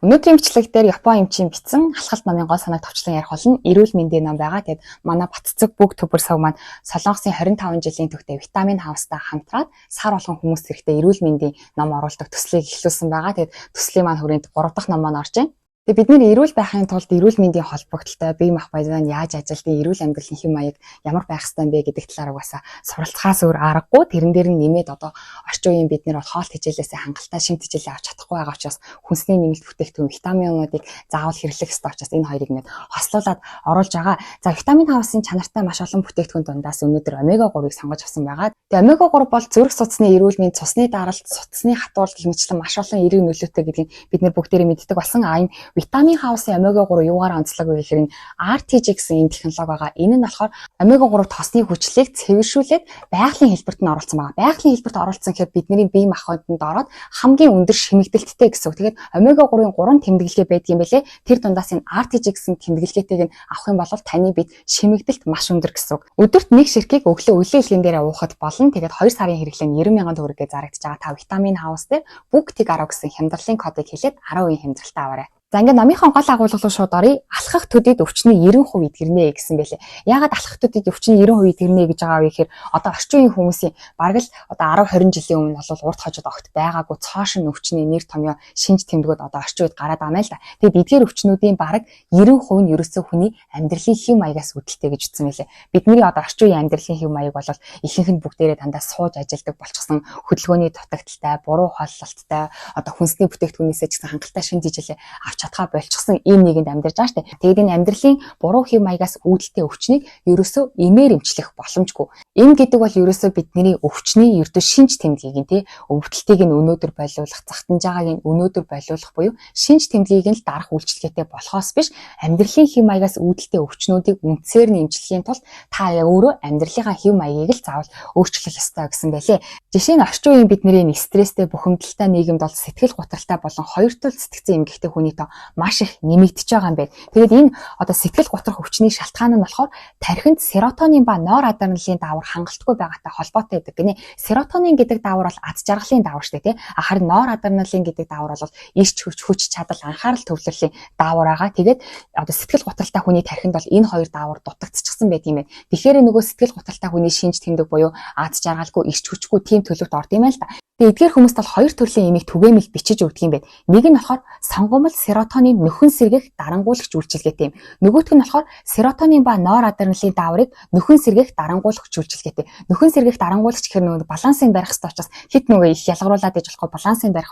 Өнөөдрийн бичлэг дээр Япон эмчийн бичсэн алхалт номын гол санааг товчлон ярих болно. Эрүүл мэндийн ном байгаа. Тэгэд манай Батцэг бүх төбөр сав маань Солонгосын 25 жилийн түүхтэй Витамин Хаустай хамтраад сар болгон хүмүүс хэрэгтэй эрүүл мэндийн ном оруулдаг төслийг эхлүүлсэн байгаа. Тэгэд төслийн маань хүрээнд 3 дахь ном маань орж байна. Тэгээ бид нэр эрүүл байхын тулд эрүүл мэндийн холбогдлолтой бие махбодын яаж ажилтны эрүүл амьдралын хэм маяг ямар байх ёстой бэ гэдэг талаар угаасаа суралцахаас өөр аргагүй. Тэрэн дээр нь нэмээд одоо орчин үеийн бид нэр бол хоол тэжээлээсээ хангалттай шим тэжээлээ авч чадахгүй байгаа учраас хүнсний нэмэлт бүтээгдэхүүн витаминуудыг заавал хэрэглэх ёстой учраас энэ хоёрыг нэг хослуулад оруулж байгаа. За витамин хаусын чанартай маш олон бүтээгдэхүүн дундаас өнөөдөр омега 3-ыг сонгож авсан байгаа. Тэгээ омега 3 бол зүрх судасны эрүүл мэнд, цусны даралт, судасны хатуул гэх мэтлэн маш олон эерэг нөлөөтэй гэдгийг бид нэр бүгдээрээ мэддэг болсон. Энэ Витамин хаусын омега 3 юугаар онцлог вэ гэхээр RTG гэсэн энэ технологи байгаа. Энэ нь болохоор омега 3 тосны хүчлийг цэвэршүүлээд байгалийн хэлбэрт нь оруулсан байгаа. Байгалийн хэлбэрт оруулсан гэхээр бидний бие махбодод ороод хамгийн өндөр шимэгдэлттэй гэсэн үг. Тэгээд омега 3-ын 3 тэмдэглэгээ байдаг юм байлээ. Тэр дундаас энэ RTG гэсэн тэмдэглэгээтэйг нь авах юм бол таны биед шимэгдэлт маш өндөр гэсэн үг. Өдөрт нэг ширхгийг өглөө үеийн хэлгийн дээр уухад болно. Тэгээд 2 сарын хэрэглээ нь 90,000 төгрөгээр зарагдаж байгаа. Та Витамин хаус дээр бүгд тиг 10 гэсэн хямдрлын кодыг хэлээд 10% хямдралтай аваарай. За ингээд номынхон гол агуулга руу шууд оръё. Алхах төдийд өвчний 90% идгэрнэ гэсэн байлээ. Яагаад алхах төдийд өвчний 90% идгэрнэ гэж байгаа вэ гэхээр одоо орчин үеийн хүмүүсийн бараг л одоо 10-20 жилийн өмнө бол урд хожид огт байгаагүй цоошин өвчний нэр томьёо шинж тэмдгүүд одоо орчин үед гараад байгаа юм л да. Тэгэд эдгээр өвчнүүдийн бараг 90% нь ерөөсөө хүний амьдралын хэв маягаас үүдэлтэй гэж ütсэн байлээ. Бидний одоо орчин үеийн амьдралын хэв маяг бол ихэнх нь бүгдээрээ дандаа сууж ажилдаг болчихсон, хөдөлгөөний дутагдaltaй, буруу хооллолттой, одоо хүнсний бүтээгдэхүүнээсээ ч гэсэн хангалттай шинж тэмдэглэлээ авч чадхаа болчихсон ийм нийгэмд амьдарч байгаа шүү дээ. Тэгээд энэ амьдралын буруу хэв маягаас үүдэлтэй өвчнийг ерөөсөө эмээр эмчлэх боломжгүй. Эм гэдэг бол ерөөсөө бидний өвчний ердөө шинж тэмдгийг нь өвдөлтийг нь өнөөдөр болиулах, захтанж байгааг нь өнөөдөр болиулах буюу шинж тэмдгийг нь л дарах үйлчлэгээтэй болохоос биш амьдралын хэв маягаас үүдэлтэй өвчнүүдийг үндсээр нь эмчлэхийн тулд та өөрөө амьдралынхаа хэв маягийг л заавал өөрчлөх ёстой гэсэн байлээ. Жишээ нь орчин үеийн бидний стресстэй бухимдалтай нийгэмд бол сэтгэл готролтой болон хоёр тул сэтгцэн эмгэгтэй хүний тоо маш их нэмэгдэж байгаа юм байна. Тэгээд энэ одоо сэтгэл готрох өвчний шалтгаан нь болохоор тархинд серотонин ба норадреналин даавар хангалтгүй байгаатай холбоотой байдаг гинэ. Серотонин гэдэг даавар бол аз жаргалын даавар шүү дээ, тий. Харин норадреналин гэдэг даавар бол эрч хүч чадал, анхаарал төвлөрлийн даавар байгаа. Тэгээд одоо сэтгэл готролтой хүний тархинд бол энэ хоёр даавар дутагдчихсан байт юм байна. Тэгэхээр нөгөө сэтгэл готролтой хүний шинж тэмдэг буюу аз жаргалгүй, эрч хүчгүй тийм төлөвт орд юм байна л да. Тэгээд эдгээр хүмүүст бол хоёр төрлийн эмийг түгээмэл бичиж өгдөг юм байна. Нэг нь болохоор сонгомл серотонин нөхөн сэргээх дарангуулагч үйлчилгээтэй юм. Нөгөөх нь болохоор серотонин ба норадреналин дааврыг нөхөн сэргээх дарангуулагч үйлчилгээтэй. Нөхөн сэргээх дарангуулагч гэхээр нөгөө балансыг барих ёстой учраас хит нөгөө их ялгаруулад иж болохгүй балансыг барих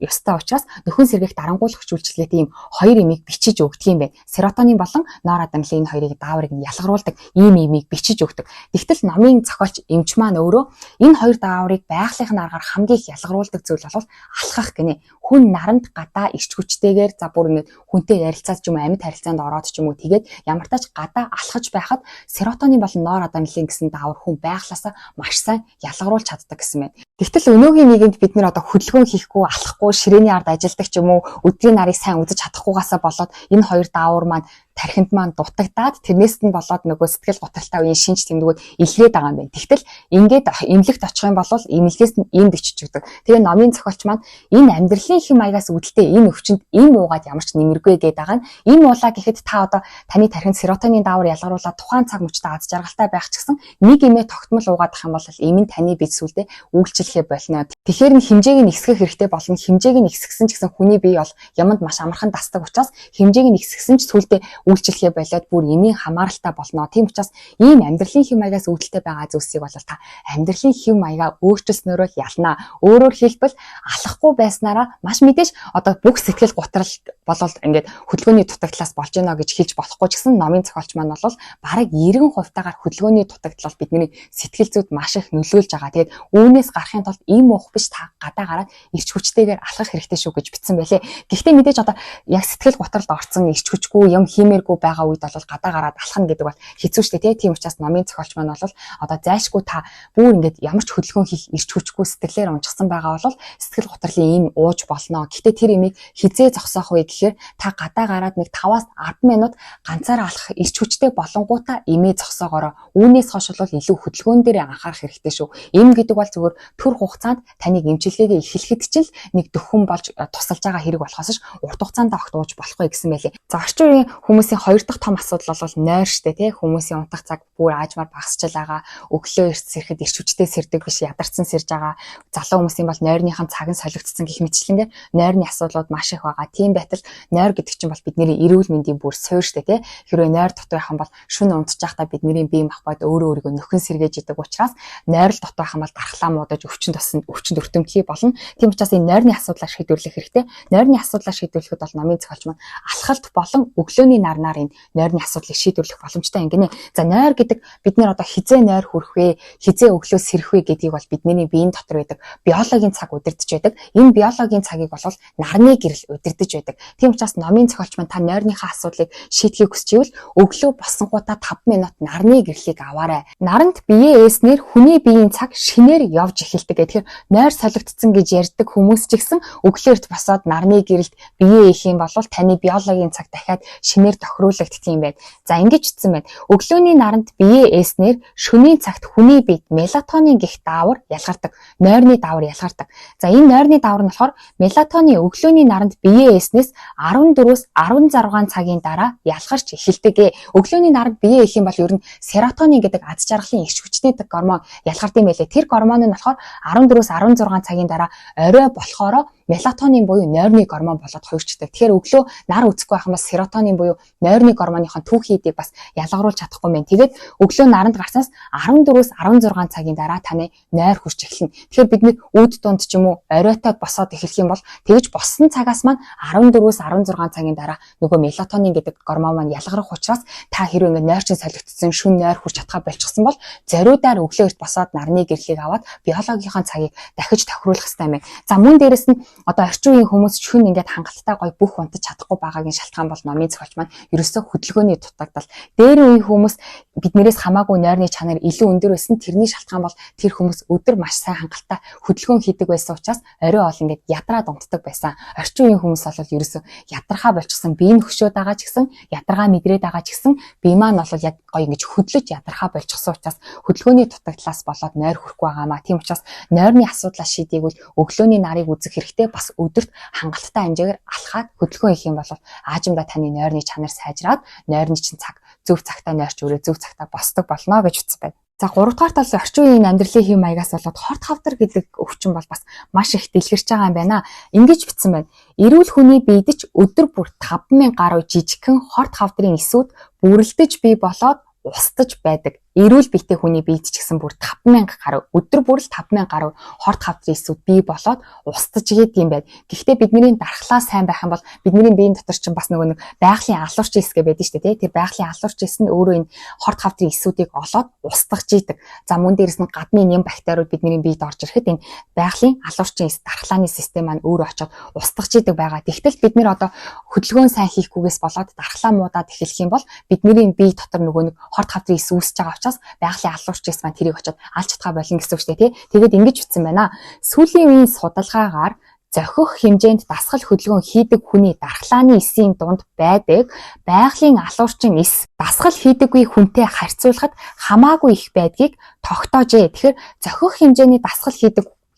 ёстой учраас нөхөн сэргээх дарангуулагч үйлчилгээтэй ийм хоёр эмийг бичиж өгдөг юм байна. Серотонин болон норадреналин хоёрыг дааврыг нь ялгаруулдаг ийм эмийг бичиж өгдөг. Тэгтэл номын зохиолч эмч маань өөрөө энэ хоёр дааврыг байгалийнхын аргаар хамгийн их ялгаруулдаг зүйл бол алхах гинэ. Хүн наранд гадаа ирч хүчтэйгээр за бүр ингэ хүнтэй ярилцаад ч юм уу амьд харилцаанд ороод ч юм уу тэгээд ямар тач гадаа алхаж байхад серотонин болон норадреналин гэсэн даавар хүн байглаасаа маш сайн ялгаруулж чаддаг гэсэн байна. Тэгтэл өнөөгийн нийгэмд бид нэр одоо хөдөлгөөн хийхгүй, алхахгүй, ширээний ард ажилдаг ч юм уу өдрийн нарыг сайн үзэж чадахгүйгаасаа болоод энэ хоёр даавар маань тархинд маань дутагдаад тэрнээс нь болоод нөгөө сэтгэл готролтой үеийн шинж тэмдгүүд илрээд байгаа юм байна. Тэгтэл ингээд эмнэлэгт очих юм бол эмнэлгээс нь энд бичиж өгдөг. Тэгээ номын зохиолч маань энэ амьдралын хэм маягаас үүдэлтэй энэ өвчнөд эм уугаад ямар ч нэмэргүй гэдэг байгаа нь эм уулаа гэхэд та одоо таны тархинд серотонин даавар ялгаруулаад тухайн цаг мөчтөө аз жаргалтай байх ч гэсэн нэг эмээ тогтмол уугаад ах юм бол эм нь таны бие сүлдээ үйлчлэхээ болно. Тэгэхээр нь хэмжээг нь ихсгэх хэрэгтэй болно. Хэмжээг нь ихсгсэн ч гэсэн хүний бие бол яманд маш амархан дасдаг учраас хэмжээг нь ихсгсэн ч сүлдээ үйлчлэхээ болоод бүр эмийн хамааралтай болно. Тийм учраас ийм амьдралын хэм маягаас үүдэлтэй байгаа зүйлсийг бол та амьдралын хэм маягаа өөрчилснөөрөө ялнаа. Өөрөөр хэлбэл алхахгүй байснараа маш мэдээж одоо бүх сэтгэл готрол болол ингээд хөдөлгөөний дутагдлаас болж гинэ гэж хэлж болохгүй ч гэсэн номын зохиолч маань бол бараг 90% таагаар хөдөлгөөний дутагдал бидний сэтгэл зүйд маш их нөлөөлж байгаа. Тэгээд үүнээс гарахын тулд ийм уух биш та гадаа гараад эрч хүчтэйгээр алхах хэрэгтэй шүү гэж бичсэн байлээ. Гэхдээ мэдээж одоо яг сэтгэл готролд орсон эрч хүчгүй юм хим хиймээргүй байгаа үед бол гадаа гараад алхна гэдэг бол хэцүү шүү дээ. Тийм учраас номын зохиолч маань бол одоо зайлшгүй та бүр ингээд ямар ч хөдөлгөөн хийх ирч хүчгүй сэтгэлээр унжсан байгаа бол сэтгэл готрлын ийм ууж болно. Гэхдээ тэр имийг хизээ зогсоох вэ гэхээр та гадаа гараад нэг 5-10 минут ганцаараа алхах ирч хүчтэй болонгуудаа имээ зогсоогоороо. Үүнээс хойш бол илүү хөдөлгөөн дээр анхаарах хэрэгтэй шүү. Им гэдэг бол зөвхөн төр хугацаанд таныг эмчилгээгээ эхлэхэд ч л нэг дөхөн болж тусалж байгаа хэрэг болохоос ш урт хугацаанд огт ууж болохгүй гэсэн байлээ. За орчин үеийн хүмүүсийн хоёр дахь том асуудал бол нойр штэ тий. Хүмүүсийн унтах цаг бүр аажмаар багасчил байгаа. Өглөө эрт сэрэхэд ирч хүчтэй сэрдэг биш ядарсан сэрж байгаа. Залуу хүмүүсийн бол нойрныхан цаг нь солигдсон гэх мэтчлэнгээ нойрны асуудлууд маш их байгаа. Тийм байтал нойр гэдэг чинь бол бидний эрүүл мэндийн бүр суурь штэ тий. Хэрвээ нойр дотор яхан бол шөнө унтж байхдаа бидний бие махбод өөрөө өөрийгөө нөхөн сэргээж идэг учраас нойр л дотор яхан бол дархлаа муудаж өвчин өртөмтгий болно. Тийм учраас энэ нойрны асуудлаа шийдвэрлэх хэрэгтэй. Нойрны асуудлаа шийдвэрлэхэд бол номын зохиолч маань алхалт болон өглөөний нарнаар энэ нойрны асуудлыг шийдвэрлэх боломжтой юм гинэ. За нойр гэдэг бид нэр одоо хизээ нойр хүрэх вэ, хизээ өглөө сэрэх вэ гэдгийг бол бидний биеийн дотор байдаг биологийн цаг удирдах байдаг. Энэ биологийн цагийг бол нарны гэрэл удирдах байдаг. Тийм учраас номын зохиолч маань та нойрныхаа асуудлыг шийдэхийг хүсчихвэл өглөө босонгуудаа 5 минут нарны гэрлийг аваарай. Наранд биеэ ээснээр хүний биеийн цаг шинээр явж эхэлдэг. Тэгэхээр нойр солигдсон гэж ярьдаг хүмүүс ч гэсэн өглөөрт босоод нарны гэрэлд биеэ ээх юм бол таны биологийн цаг дахиад шинээр тохируулагддаг юм байна. За ингэж утсан байна. Өглөөний наранд биеэ ээснээр шөнийн цагт хүний биед мелатонин гэх даавар ялгардаг. Нойрны даавар ялгардаг. За энэ нойрны даавар нь болохоор мелатонин өглөөний наранд биеэ ээснээс 14-өөс 16 цагийн дараа ялгарч эхэлдэг. Өглөөний наранд биеэ ээх юм бол ер нь серотонин гэдэг аз жаргалын эрч хүчтэй гормон ялгардаг юм байлээ. Тэр гормон нь болохоор 14-өөс 16 цагийн дараа орой болохоро мелатонин буюу нойрны гормон болоод хувирчдаг. Тэгэхээр өглөө нар үзэхгүй байх юм бол серотонин буюу нойрны гормоныхон түүхийдийг бас ялгаруулж чадахгүй мэн. Тэгээд өглөө наранд гарснаас 14-өөс 16 цагийн дараа таны нойр хүрч эхэлнэ. Тэгэхээр бид нэг үд дунд ч юм уу оройтойд босоод эхлэх юм бол тэгж боссон цагаас маань 14-өөс 16 цагийн дараа нөгөө мелатонин гэдэг гормон маань ялгарах учраас та хэрвээ ингээд нойрчин солигдсон шүн нойр хүрч чадхаа болчихсон бол зориудаар өглөө эрт босоод нарны гэрлийг аваад биологийнхаа цагийг дахиж тохируулах хэрэгтэй юм. За мөн дээрэс нь одоо орчин үеийн хүмүүс шүн ингээд хангалттай гой бүх унтаж чадахгүй байгаагийн шалтгаан бол номын зохиолч маань ерөөсөө хөдөлгөөний дутагдал. Дээр үеийн хүмүүс биднээс хамаагүй нойрны чанар илүү өндөр байсан. Тэрний шалтгаан бол тэр хүмүүс өдөр маш сайн хангалттай хөдөлгөөн хийдэг байсан учраас орой ол ингээд ядраад унтдаг байсан. Орчин үеийн хүмүүс бол ерөөсөө ядрахаа болчихсон, бие нь хөшөөд байгаа ч гэсэн, ядаргаа мэдрээд байгаа ч гэсэн бие маань бол яг гой ингэж хөдлөж ядрахаа болчихсон учраас хөдөлгөөний дутагдлаас болоод нойр хүрэхгүй байгаамаа. Тийм учраас нойрны асуудлаа шийдийг бол өглөөний нарыг үзэх хэрэгтэй. Бас өдөрт хангалттай хэмжээгээр алхаад хөдөлгөөн хийх юм бол аажимдаа таны нойрны чанар сайжраад нойрны чинь цаг зөв цагтаа нойрч өрөө зөв цагтаа босдог болно гэж утсан байна. За 3 дугаар тал орчин үеийн амьдралын хэв маягаас болоод хорт хавдар гэдэг өвчин бол бас маш их дэлгэрч байгаа юм байна. Ингэж бичсэн байна. Эрүүл хүний биед ч өдөр бүр 5000 гаруй жижигхэн хорт хавдрын эсүүд бүрлдэж бий болоод устж байдаг. Эрүүл биетэй хүний биед ч гэсэн бүр 5000 гаруй өдөр бүр л 5000 гаруй хорт хавдрын эсүүд бий болоод устж игээд юм байна. Гэхдээ бидний дархлаа сайн байх юм бол бидний биеийн дотор чинь бас нөгөө нэг байгалийн алуурч эс гэ байдаг шүү дээ. Тэр байгалийн алуурч эс нь өөрөө энэ хорт хавдрын эсүүдийг олоод устгаж идэг. За мөн дээрэс нь гадны нэм бактериуд бидний биед орж ирэхэд энэ байгалийн алуурчин эс дархлааны систем маань өөрөө очоод устгаж идэг байгаа. Тэгтэл бид нэр одоо хөдөлгөөн сайн хийхгүйгээс болоод дархлаа муудаад эхлэх юм бол бидний бие дотор нөгөө нэг хорт хавдрын эс үүсэж байгаа учраас байгалийн алуурч эс маань тэрийг очоод алж чадхаа болно гэсэн үг шүү дээ. Тэгээд ингэж утсан байна. Сүүлийн үеийн судалгаагаар зохих хэмжээнд дасгал хөдөлгөөн хийдэг хүний дархлааны эсийн дунд байдаг байгалийн алуурчин эс дасгал хийдэггүй хүнтэй харьцуулахад хамаагүй их байдгийг тогтоожээ. Тэгэхээр зохих хэмжээний дасгал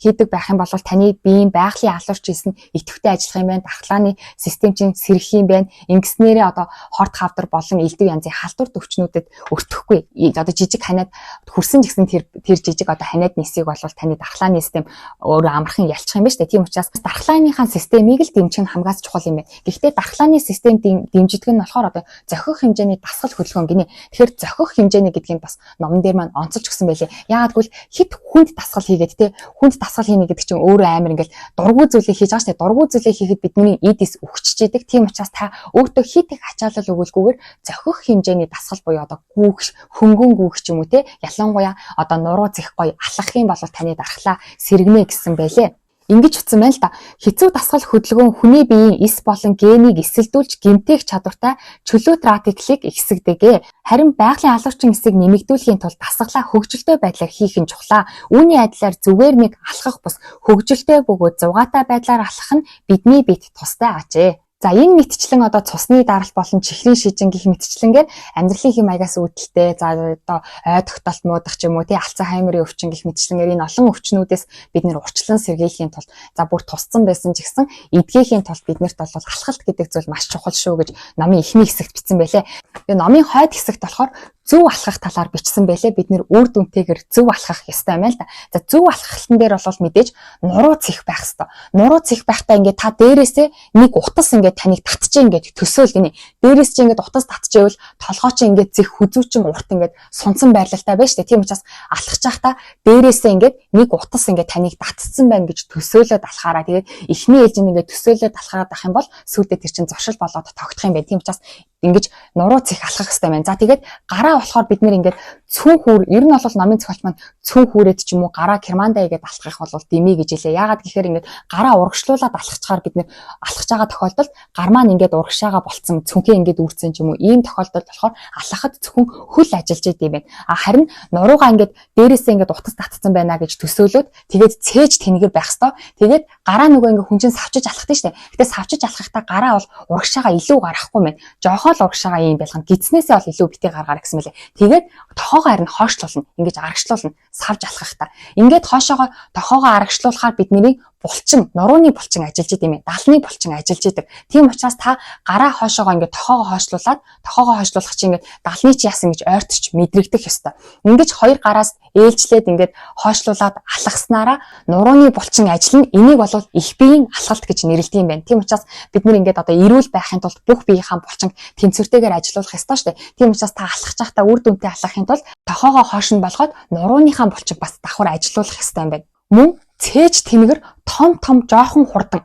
хийдэг байх юм бол таны биеийн байгалийн алуурч эс нь идэвхтэй ажиллах юм байна. Дархлааны систем чинь сэргэх юм байна. Ингэснээрээ одоо хорт хавдар болон элдв янзын халдвар төвчнүүдэд өртөхгүй. Одоо жижиг ханиад хүрсэн гэсэн тэр жижиг одоо ханиад нисийг бол таны дархлааны систем өөрөө амархан ялчих юм байна шүү дээ. Тийм учраас дархлааныхаа системийг л дэмжих нь хамгаас чухал юм байна. Гэхдээ дархлааны систем дэмждэг нь болохоор одоо зохих хэмжээний дасгал хөдөлгөөн гинэ. Тэгэхээр зохих хэмжээний гэдгийг бас номон дээр маань онцолж өгсөн байлээ. Яагаад гэвэл хит хүнд дасгал хийгээд те хүнд дасгал хийнэ гэдэг чинь өөрөө амар ингээл дургуй зүйлийг хийж байгаа шүү дээ. Дургуй зүйлийг хийхэд бидний эдис өгчж идэг. Тийм учраас та өөртөө хит их ачаалал өгүүлгүйгээр зохих хэмжээний дасгал буюу одоо гүүх, хөнгөн гүүх ч юм уу те ялангуяа одоо нуруу зэх гоё алхах юм бол таны дархлаа сэргэнэ гэсэн байлээ. Ингэж утсан байна л да. Хэцүү дасгал хөдөлгөөн хүний биеийн эс болон генийг эсэлдүүлж гэмтэх чадвартай чөлөөт радикалыг ихсэгдэгэ. Харин байгалийн алуурчин эсийг нэмэгдүүлэхийн тулд дасгалаа хөгжилтэй байдлаар хийх нь чухлаа. Үүний адилаар зүгээр нэг алхах бус хөгжилтэй бөгөөд зугаатай байдлаар алхах нь бидний биед тустай ажээ. За энэ мэтчлэн одоо цусны даралт болон чихрийн шижин гэх мэтчлэнгээр амьдралын хэм маягаас үүдэлтэй за одоо ой тогтолт муудах ч юм уу тий Альцгеймерийн өвчин гэх мэтчлэнгээр энэ олон өвчнүүдээс бид нэр урьдчилан сэргийлэхийн тулд за бүр тусцсан байсан ч гэсэн эдгээхийн тулд биднэрт бол алхалт гэдэг зүйл маш чухал шүү гэж номын эхний хэсэгт бичсэн байлээ. Тэгээ номын хойд хэсэгт болохоор зөв алхах талаар бичсэн байлээ. Бид нэр үр дүнтэйгээр зөв алхах ёстой юм байна л да. За зөв алхахлан дээр бол мэдээж нуруу цэх байх ёстой. Нуруу цэх байхдаа ингээд та дээрээсээ нэг утас ингээд таныг татчих ингээд төсөөл гинэ. Дээрээс чи ингээд утас татчихвэл толгой чи ингээд зэх хүзүүчин урт ингээд сунцсан байрлалтай байна шүү дээ. Тийм учраас алхаж байхдаа дээрээсээ ингээд нэг утас ингээд таныг татцсан байна гэж төсөөлөд алхаараа. Тэгээд эхний ээлжинд ингээд төсөөлөд алхаад байх юм бол сүүлдээ тэр чинь зуршил болоод тогтох юм байна. Тийм учраас ингэж нуруу цэх алхах хэрэгтэй байна. За тэгээд гараа болохоор бид нэр ингээд цүн хүүр ер нь бол номын зохиолч маань цүн хүүрээд ч юм уу гараа кермандаа игээд алхах бол дэмий гэж хэлээ. Яагаад гэхээр ингээд гараа урагшлуулад алхацгаар бид нэр алхаж байгаа тохиолдолд гар маань ингээд урагшаага болцсон цүнхээ ингээд үүрцэн ч юм уу ийм тохиолдолд болохоор алхахад зөвхөн хөл ажиллаж идэв юм байна. Харин нуруугаа ингээд дээрээсээ ингээд утас татцсан байна гэж төсөөлөөд тэгээд цээж тэнгэр байх ёстой. Тэгээд гараа нөгөө ингээд хүнжин савчиж алхах тийм шүү дээ. Гэтэ савчиж алхахдаа гараа бол урагшаага илүү гарахгүй мэн. Жохоо л урагшаага ийм байлгана. Гидснээсээ бол илүү битгий гаргаараа гэсэн мэлээ. Тэгээд тохоогоо харин хоошлуулна. Ингэж аргачлуулна. Савж алхахдаа. Ингээд хоошоогоо тохоогоо аргачлуулахаар бидний булчин, нурууны булчин ажиллаж идэв юм. Далны булчин ажиллаж идэг. Тийм учраас та гараа хоошоогоо ингээд тохоогоо хоошлуулах чинь ингээд далны чи яасан гэж ойртож мэдрэгдэх ёстой. Ингэж хоёр гараас ээлжлээд ингээд хоошлуулад алхаснараа нурууны булчин ажиллана. Энийг бол их биеийн алхалт гэж нэрлэдэг юм байна. Тийм учраас бид нэр ингээд одоо эрүүл байхын тулд бүх биеийнхаа булчин тэнцвэртэйгээр ажиллах ёстой шүү дээ. Тийм учраас та алхаж байхдаа үр дүнтэй алхахын тулд тохоогоо хоошин болгоод нурууныхаа булчиг бас давхар ажиллуулах ёстой юм байна. Мөн цээж тэнгэр том жоохон хурдан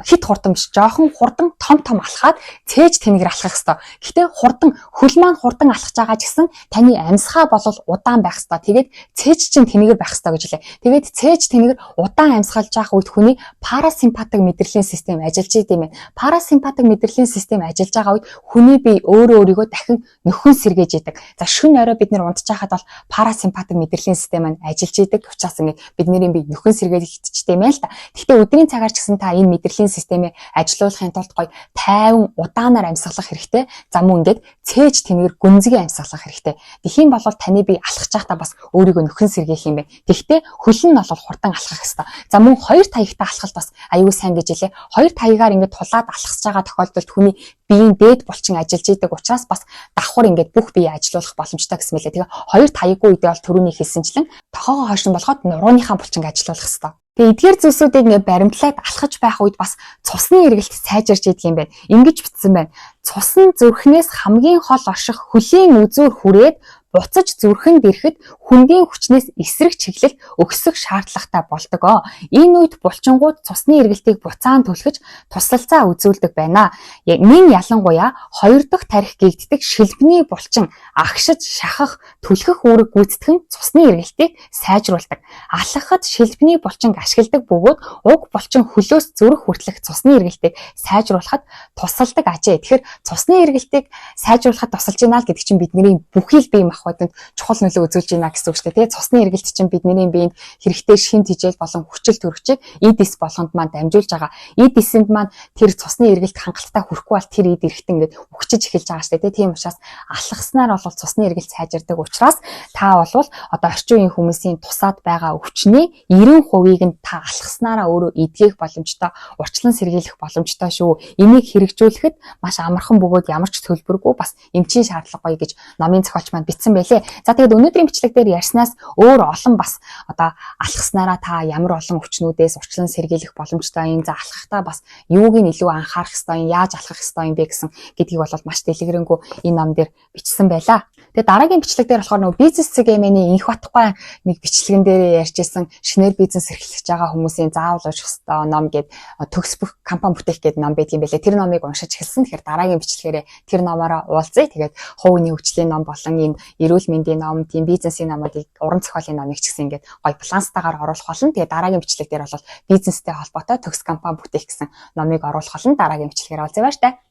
хит хурдан биш жоохон хурдан том алхаад цээж тэнгэр алхах ёстой. Гэхдээ хөл маань хурдан алхаж байгаа ч гэсэн таны амьсгаа бол удаан байх ёстой. Тэгээд цээж чинь тэнгэр байх ёстой гэж хэлээ. Тэгээд цээж тэнгэр удаан амьсгалж байгаа үед хүний парасимпатик мэдрэлийн систем ажиллаж идэв юм. Парасимпатик мэдрэлийн систем ажиллаж байгаа үед хүний бие өөрийгөө дахин нөхөн сэргээж идэг. За шөнө орой бид нэр унтж байхад бол парасимпатик мэдрэлийн систем маань ажиллаж идэг. Учраас ингээд бидний бие нөхөн сэргээж идчихтэй юм л та. Гэхдээ өдрийн цагаар ч гэсэн та энэ мэдрэлийн системийг ажилуулахын тулд гоё тайван удаанаар амьсгалах хэрэгтэй. За мөн ингээд цээж тэнгэр гүнзгий амьсгалах хэрэгтэй. Тэхийн бол таны бие алхаж байхдаа бас өөрийгөө нөхөн сэргээх юм байна. Тэгэхдээ хөл нь бол хурдан алхах хэрэгтэй. За мөн хоёр таягтай алхалт бас аюул сайн гэж хэлээ. Хоёр таягаар ингээд тулаад алхаж байгаа тохиолдолд хүний биеийн дээд булчин ажиллаж идэг учраас бас давхар ингээд бүх бие ажилуулах боломжтой гэсэн мэлээ. Тэгээ хоёр таяггүй үедээ бол түрүүний хэлсэнчлэн тохоогоо хойшин болгоод нурууныхаа булчин ажилуулах хэрэгтэй. Тэгээ эдгээр зүйлсүүдийг ингээд баримтлаад алхаж байх үед бас цусны эргэлт сайжирч идэг юм байна. Ингэж бичсэн байна. Цус нь зүрхнээс хамгийн хол орших хөлийн үзүүр хүрээд буцаж зүрхэнд ирэхэд хүндийн хүчнээс эсрэг чиглэл өгсөх шаардлагатай болдог. Энэ үед булчингууд цусны эргэлтийг буцаан түлхэж тусалцаа үзүүлдэг байна. Мин ялангуяа хоёр дахь тарих гэгддэг шилбэний булчин агшиж шахах түлхэх үүрэг гүйцэтгэх нь цусны эргэлтийг сайжруулдаг. Алхахад шилбэний булчин ашигладаг бөгөөд уг булчин хөлөөс зүрх хүртэлх цусны эргэлтийг сайжруулахад тусалдаг ажээ. Тэгэхээр цусны эргэлтийг сайжруулахад тусалж байна л гэдэг чинь бидний бүхий л бие махбодод чухал нөлөө үзүүлж байна гэсэн үг шүү дээ. Тэгээ цусны эргэлт чинь бидний биед хэрэгтэй шин тэжээл болон хүчил төрөгчийг эдис болгонд маань дамжуулж байгаа. Эдисэнд маань тэр цусны эргэлт хангалттай хүрэхгүй бол тэр эд эрэхтэн ингээд өгчөж эхэлж байгаа шүү дээ. Тийм учраас алхаснаар бол цусны эргэлт сайжирдаг учраас та бол одоо орчин үеийн хүмүүсийн тусаад байгаа өвчний 90%-ийг нь та алхаснараа өөрөө эдгэх боломжтой, урьдчилан сэргийлэх боломжтой шүү. Энийг хэрэгжүүлэхэд маш амархан бөгөөд ямар ч төлбөргүй бас эмчийн шаардлагагүй гэж номын зохиолч маань бичсэн байлээ. За тэгээд өнөөдрийн бичлэг дээр ярьснаас өөр олон бас одоо алхаснараа та ямар олон өвчнүүдээс урьдчилан сэргийлэх боломжтой юм. За алхахдаа бас юуг нь илүү анхаарах ёстой юм, яаж алхах ёстой юм бэ гэсэн гэдгийг бол маш дэлгэрэнгүй энэ ном дээр бичсэн байлаа. Тэгээд дараагийн бичлэг дээр болохоор нөгөө бизнес цэгийн инх батхгүй нэг бичлэгэн дээр ярьжсэн шинээр бизнес эрхлэж байгаа хүмүүсийн заавал унших ёстой ном гээд төгс бүх компани бүтээх гээд ном байдаг юм байлээ. Тэр номыг уншиж эхэлсэн. Тэгэхээр дараагийн бичлэгээрээ тэр номоороо уулзъя. Тэгээд хувийн хөгжлийн ном болон энэ эрүүл мэндийн ном, тийм бизнесийн номуудыг уран зохиолын номыг ч гэсэн ингээд гоё баланстайгаар оруулах болно. Тэгээ дараагийн бичлэг дээр бол бизнестэй холбоотой төгс компани бүтээх гэсэн номыг оруулах болно. Дараагийн бичлэгээр уулзъя баяр та.